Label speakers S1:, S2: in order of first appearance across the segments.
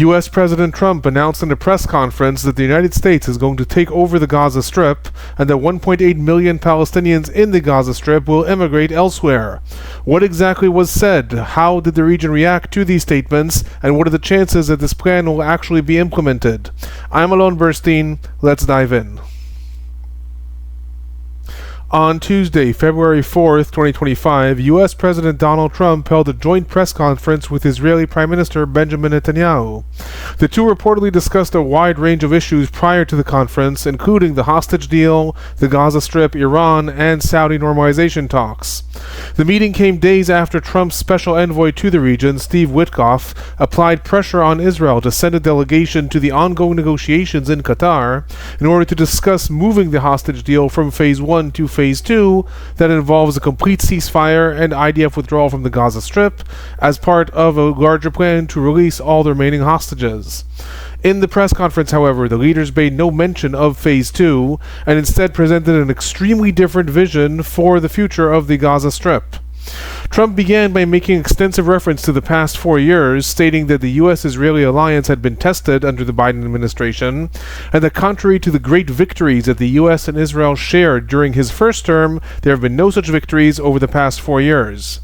S1: U.S. President Trump announced in a press conference that the United States is going to take over the Gaza Strip and that 1.8 million Palestinians in the Gaza Strip will emigrate elsewhere. What exactly was said? How did the region react to these statements? And what are the chances that this plan will actually be implemented? I'm Alon Burstein. Let's dive in. On Tuesday, February 4th, 2025, U.S. President Donald Trump held a joint press conference with Israeli Prime Minister Benjamin Netanyahu. The two reportedly discussed a wide range of issues prior to the conference, including the hostage deal, the Gaza Strip, Iran, and Saudi normalization talks. The meeting came days after Trump's special envoy to the region, Steve Witkoff, applied pressure on Israel to send a delegation to the ongoing negotiations in Qatar in order to discuss moving the hostage deal from Phase 1 to Phase 2 that involves a complete ceasefire and IDF withdrawal from the Gaza Strip as part of a larger plan to release all the remaining hostages. In the press conference, however, the leaders made no mention of Phase 2 and instead presented an extremely different vision for the future of the Gaza Strip. Trump began by making extensive reference to the past 4 years, stating that the U.S.-Israeli alliance had been tested under the Biden administration, and that contrary to the great victories that the U.S. and Israel shared during his first term, there have been no such victories over the past 4 years.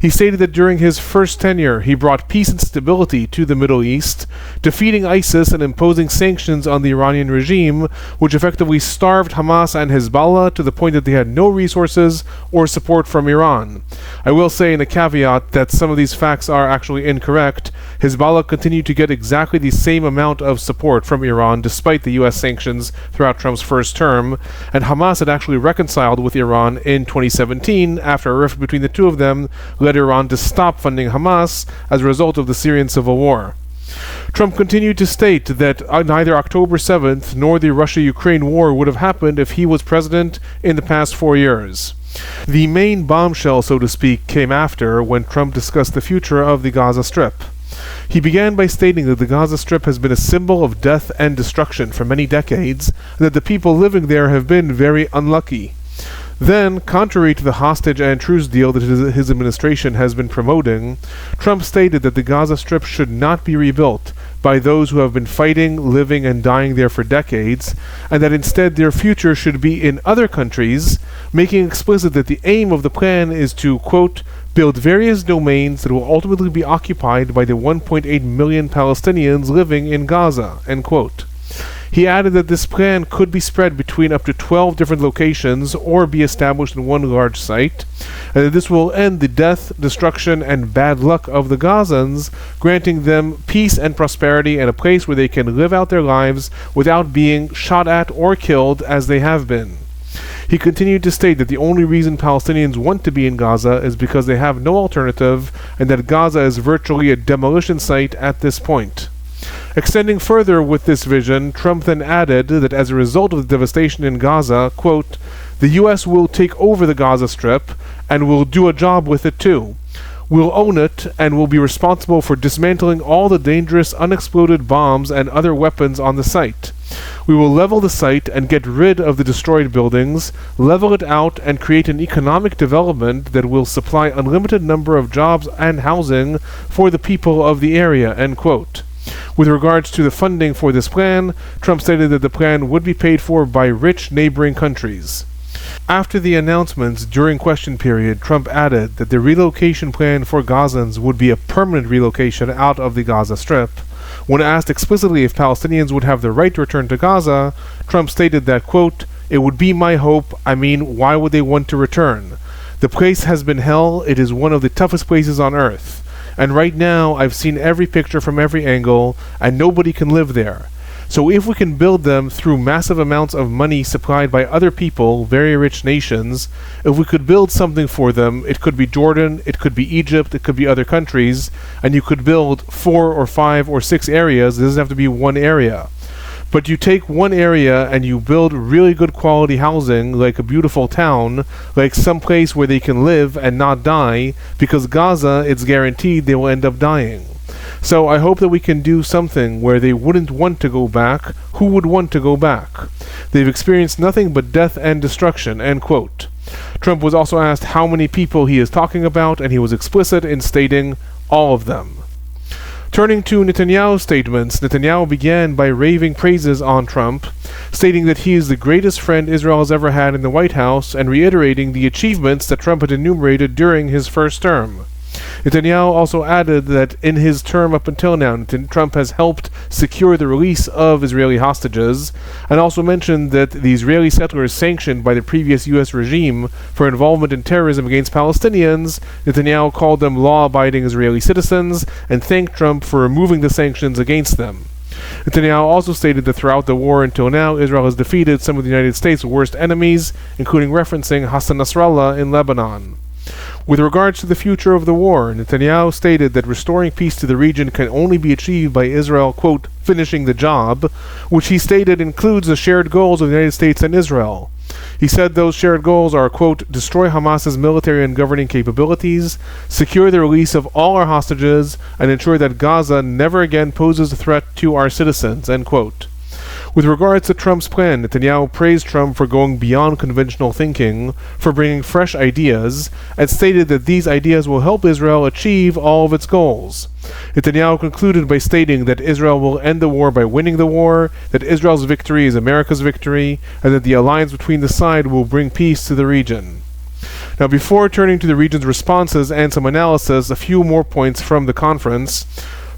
S1: He stated that during his first tenure, he brought peace and stability to the Middle East, defeating ISIS and imposing sanctions on the Iranian regime, which effectively starved Hamas and Hezbollah to the point that they had no resources or support from Iran. I will say in a caveat that some of these facts are actually incorrect. Hezbollah continued to get exactly the same amount of support from Iran despite the U.S. sanctions throughout Trump's first term, and Hamas had actually reconciled with Iran in 2017 after a rift between the two of them led Iran to stop funding Hamas as a result of the Syrian civil war. Trump continued to state that neither October 7th nor the Russia-Ukraine war would have happened if he was president in the past 4 years. The main bombshell, so to speak, came after when Trump discussed the future of the Gaza Strip. He began by stating that the Gaza Strip has been a symbol of death and destruction for many decades, and that the people living there have been very unlucky. Then, contrary to the hostage and truce deal that his administration has been promoting, Trump stated that the Gaza Strip should not be rebuilt by those who have been fighting, living, and dying there for decades, and that instead their future should be in other countries, making explicit that the aim of the plan is to, quote, build various domains that will ultimately be occupied by the 1.8 million Palestinians living in Gaza, end quote. He added that this plan could be spread between up to 12 different locations or be established in one large site, and that this will end the death, destruction, and bad luck of the Gazans, granting them peace and prosperity and a place where they can live out their lives without being shot at or killed as they have been. He continued to state that the only reason Palestinians want to be in Gaza is because they have no alternative, and that Gaza is virtually a demolition site at this point. Extending further with this vision, Trump then added that as a result of the devastation in Gaza, quote, the U.S. will take over the Gaza Strip and will do a job with it too. We'll own it and will be responsible for dismantling all the dangerous unexploded bombs and other weapons on the site. We will level the site and get rid of the destroyed buildings, level it out, and create an economic development that will supply unlimited number of jobs and housing for the people of the area, end quote. With regards to the funding for this plan, Trump stated that the plan would be paid for by rich neighboring countries. After the announcements during question period, Trump added that the relocation plan for Gazans would be a permanent relocation out of the Gaza Strip. When asked explicitly if Palestinians would have the right to return to Gaza, Trump stated that, quote, it would be my hope. I mean, why would they want to return? The place has been hell. It is one of the toughest places on earth. And right now, I've seen every picture from every angle, and nobody can live there. So if we can build them through massive amounts of money supplied by other people, very rich nations, if we could build something for them, it could be Jordan, it could be Egypt, it could be other countries, and you could build 4 or 5 or 6 areas. It doesn't have to be one area. But you take one area and you build really good quality housing, like a beautiful town, like some place where they can live and not die, because Gaza, it's guaranteed they will end up dying. So I hope that we can do something where they wouldn't want to go back. Who would want to go back? They've experienced nothing but death and destruction, end quote. Trump was also asked how many people he is talking about, and he was explicit in stating all of them. Turning to Netanyahu's statements, Netanyahu began by raving praises on Trump, stating that he is the greatest friend Israel has ever had in the White House and reiterating the achievements that Trump had enumerated during his first term. Netanyahu also added that in his term up until now, Trump has helped secure the release of Israeli hostages, and also mentioned that the Israeli settlers sanctioned by the previous U.S. regime for involvement in terrorism against Palestinians, Netanyahu called them law-abiding Israeli citizens and thanked Trump for removing the sanctions against them. Netanyahu also stated that throughout the war until now, Israel has defeated some of the United States' worst enemies, including referencing Hassan Nasrallah in Lebanon. With regards to the future of the war, Netanyahu stated that restoring peace to the region can only be achieved by Israel, quote, finishing the job, which he stated includes the shared goals of the United States and Israel. He said those shared goals are, quote, destroy Hamas's military and governing capabilities, secure the release of all our hostages, and ensure that Gaza never again poses a threat to our citizens, end quote. With regards to Trump's plan, Netanyahu praised Trump for going beyond conventional thinking, for bringing fresh ideas, and stated that these ideas will help Israel achieve all of its goals. Netanyahu concluded by stating that Israel will end the war by winning the war, that Israel's victory is America's victory, and that the alliance between the sides will bring peace to the region. Now, before turning to the region's responses and some analysis, a few more points from the conference.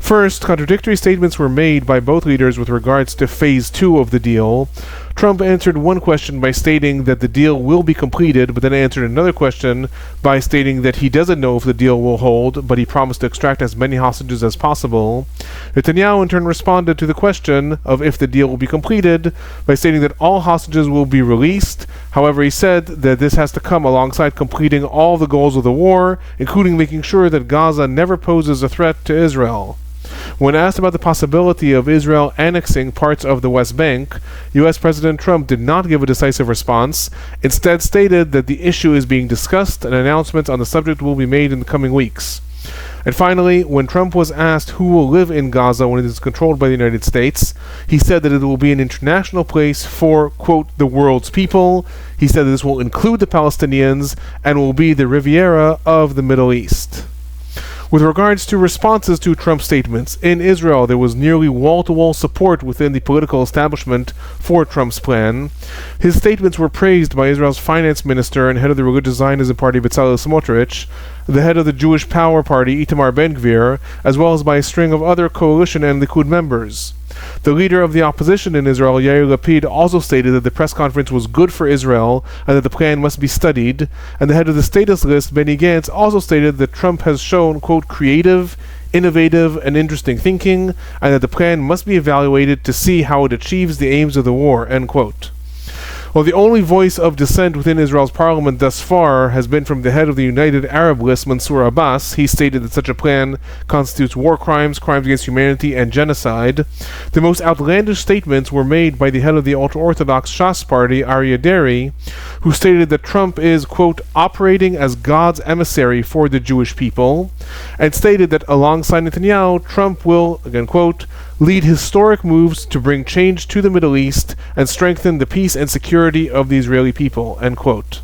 S1: First, contradictory statements were made by both leaders with regards to Phase 2 of the deal. Trump answered one question by stating that the deal will be completed, but then answered another question by stating that he doesn't know if the deal will hold, but he promised to extract as many hostages as possible. Netanyahu in turn responded to the question of if the deal will be completed by stating that all hostages will be released. However, he said that this has to come alongside completing all the goals of the war, including making sure that Gaza never poses a threat to Israel. When asked about the possibility of Israel annexing parts of the West Bank, U.S. President Trump did not give a decisive response, instead stated that the issue is being discussed and announcements on the subject will be made in the coming weeks. And finally, when Trump was asked who will live in Gaza when it is controlled by the United States, he said that it will be an international place for, quote, the world's people. He said that this will include the Palestinians and will be the Riviera of the Middle East. With regards to responses to Trump's statements, in Israel there was nearly wall-to-wall support within the political establishment for Trump's plan. His statements were praised by Israel's finance minister and head of the religious Zionism party Bezalel Smotrich, the head of the Jewish Power Party Itamar Ben-Gvir, as well as by a string of other coalition and Likud members. The leader of the opposition in Israel, Yair Lapid, also stated that the press conference was good for Israel and that the plan must be studied, and the head of the status list, Benny Gantz, also stated that Trump has shown, quote, creative, innovative, and interesting thinking, and that the plan must be evaluated to see how it achieves the aims of the war, end quote. Well, the only voice of dissent within Israel's parliament thus far has been from the head of the United Arab List, Mansour Abbas. He stated that such a plan constitutes war crimes, crimes against humanity, and genocide. The most outlandish statements were made by the head of the ultra-Orthodox Shas party, Aryeh Deri, who stated that Trump is, quote, operating as God's emissary for the Jewish people, and stated that alongside Netanyahu, Trump will, again, quote, lead historic moves to bring change to the Middle East and strengthen the peace and security of the Israeli people, end quote.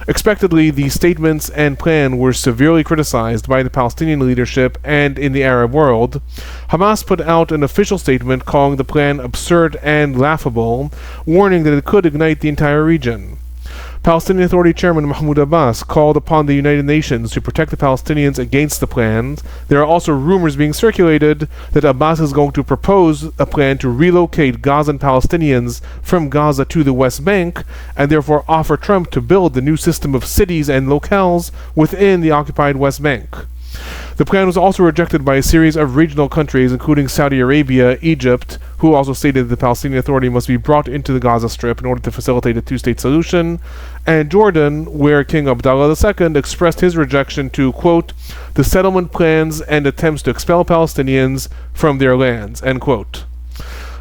S1: Expectedly, these statements and plan were severely criticized by the Palestinian leadership and in the Arab world. Hamas put out an official statement calling the plan absurd and laughable, warning that it could ignite the entire region. Palestinian Authority Chairman Mahmoud Abbas called upon the United Nations to protect the Palestinians against the plans. There are also rumors being circulated that Abbas is going to propose a plan to relocate Gazan Palestinians from Gaza to the West Bank, and therefore offer Trump to build the new system of cities and locales within the occupied West Bank. The plan was also rejected by a series of regional countries, including Saudi Arabia, Egypt, who also stated that the Palestinian Authority must be brought into the Gaza Strip in order to facilitate a two-state solution, and Jordan, where King Abdullah II expressed his rejection to, quote, the settlement plans and attempts to expel Palestinians from their lands, end quote.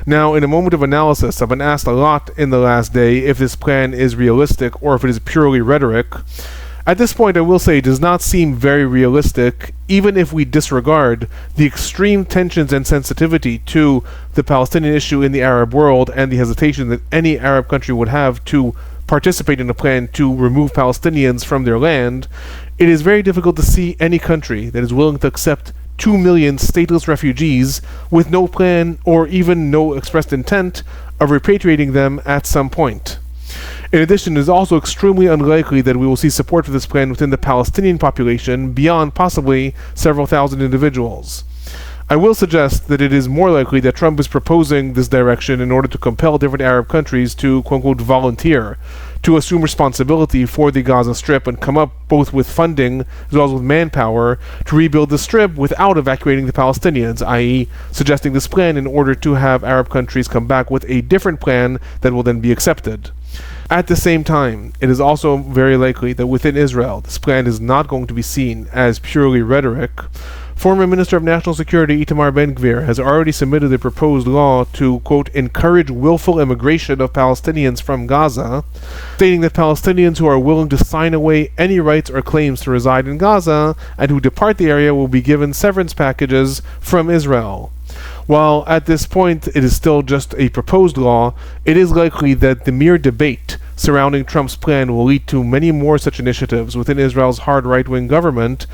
S1: Now, in a moment of analysis, I've been asked a lot in the last day if this plan is realistic or if it is purely rhetoric. At this point, I will say it does not seem very realistic, even if we disregard the extreme tensions and sensitivity to the Palestinian issue in the Arab world and the hesitation that any Arab country would have to participate in a plan to remove Palestinians from their land. It is very difficult to see any country that is willing to accept 2 million stateless refugees with no plan or even no expressed intent of repatriating them at some point. In addition, it is also extremely unlikely that we will see support for this plan within the Palestinian population beyond possibly several thousand individuals. I will suggest that it is more likely that Trump is proposing this direction in order to compel different Arab countries to, quote-unquote, volunteer, to assume responsibility for the Gaza Strip and come up both with funding as well as with manpower to rebuild the Strip without evacuating the Palestinians, i.e. suggesting this plan in order to have Arab countries come back with a different plan that will then be accepted. At the same time, it is also very likely that within Israel, this plan is not going to be seen as purely rhetoric. Former Minister of National Security Itamar Ben-Gvir has already submitted a proposed law to, quote, encourage willful immigration of Palestinians from Gaza, stating that Palestinians who are willing to sign away any rights or claims to reside in Gaza and who depart the area will be given severance packages from Israel. While at this point it is still just a proposed law, it is likely that the mere debate surrounding Trump's plan will lead to many more such initiatives within Israel's hard right-wing government,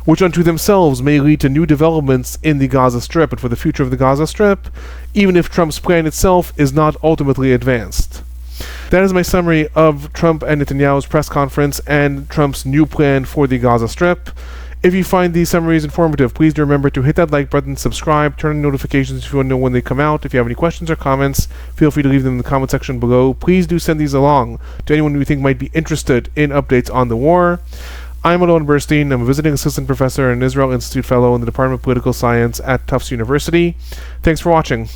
S1: which unto themselves may lead to new developments in the Gaza Strip and for the future of the Gaza Strip, even if Trump's plan itself is not ultimately advanced. That is my summary of Trump and Netanyahu's press conference and Trump's new plan for the Gaza Strip. If you find these summaries informative, please do remember to hit that like button, subscribe, turn on notifications if you want to know when they come out. If you have any questions or comments, feel free to leave them in the comment section below. Please do send these along to anyone you think might be interested in updates on the war. I'm Alon Burstein. I'm a visiting assistant professor and Israel Institute fellow in the Department of Political Science at Tufts University. Thanks for watching.